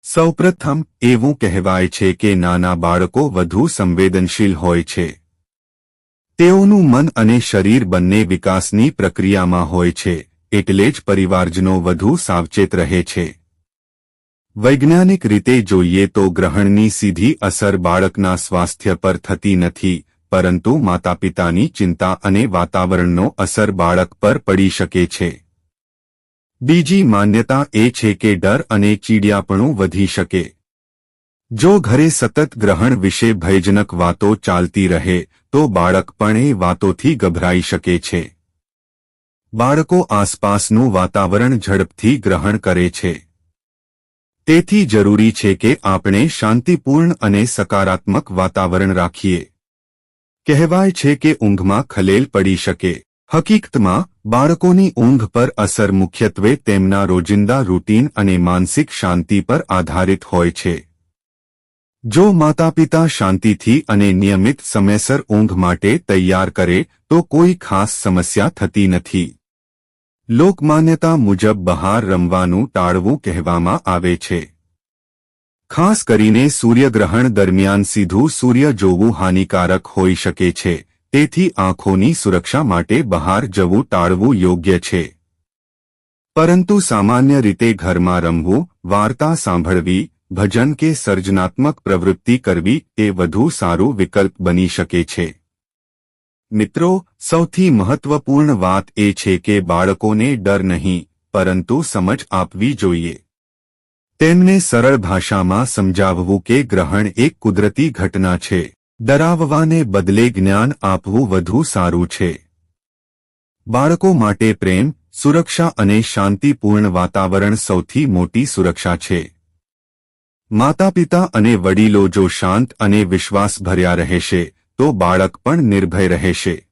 સૌપ્રથમ એવું કહેવાય છે કે નાના બાળકો વધુ સંવેદનશીલ હોય છે. તેઓનું મન અને શરીર બંને વિકાસની પ્રક્રિયામાં હોય છે, એટલે જ પરિવારજનો વધુ સાવચેત રહે છે. વૈજ્ઞાનિક રીતે જોઈએ તો ગ્રહણની સીધી અસર બાળકના સ્વાસ્થ્ય પર થતી નથી, પરંતુ માતાપિતાની ચિંતા અને વાતાવરણનો અસર બાળક પર પડી શકે છે. બીજી માન્યતા એ છે કે ડર અને ચીડિયાપણું વધી શકે. જો ઘરે સતત ગ્રહણ વિશે ભયજનક વાતો ચાલતી રહે તો બાળક પણ એ વાતોથી ગભરાઈ શકે છે. બાળકો આસપાસનું વાતાવરણ ઝડપથી ગ્રહણ કરે છે. તેથી જરૂરી છે કે આપણે શાંતિપૂર્ણ અને સકારાત્મક વાતાવરણ રાખીએ. કહેવાય છે કે ઊંઘમાં ખલેલ પડી શકે. હકીકતમાં બાળકોની ઊંઘ પર અસર મુખ્યત્વે તેમના રોજિંદા રૂટીન અને માનસિક શાંતિ પર આધારિત હોય છે. જો માતાપિતા શાંતિથી અને નિયમિત સમયસર ઊંઘ માટે તૈયાર કરે તો કોઈ ખાસ સમસ્યા થતી નથી. લોકમાન્યતા મુજબ બહાર રમવાનું ટાળવું કહેવામાં આવે છે. ખાસ કરીને સૂર્યગ્રહણ દરમિયાન સીધું સૂર્ય જોવું હાનિકારક હોઈ શકે છે, તેથી આંખોની સુરક્ષા માટે બહાર જવું ટાળવું યોગ્ય છે. પરંતુ સામાન્ય રીતે ઘરમાં રમવું, વાર્તા સાંભળવી, ભજન કે સર્જનાત્મક પ્રવૃત્તિ કરવી એ વધુ સારું વિકલ્પ બની શકે છે. મિત્રો, સૌથી મહત્વપૂર્ણ વાત એ છે કે બાળકોને ડર નહીં, પરંતુ સમજ આપવી જોઈએ. તેમને સરળ ભાષામાં સમજાવવું કે ગ્રહણ એક કુદરતી ઘટના છે. ડરાવવાને બદલે જ્ઞાન આપવું વધુ સારું છે. બાળકો માટે પ્રેમ, સુરક્ષા અને શાંતિપૂર્ણ વાતાવરણ સૌથી મોટી સુરક્ષા છે. માતાપિતા અને વડીલો જો શાંત અને વિશ્વાસભર્યા રહેશે તો બાળક પણ નિર્ભય રહેશે.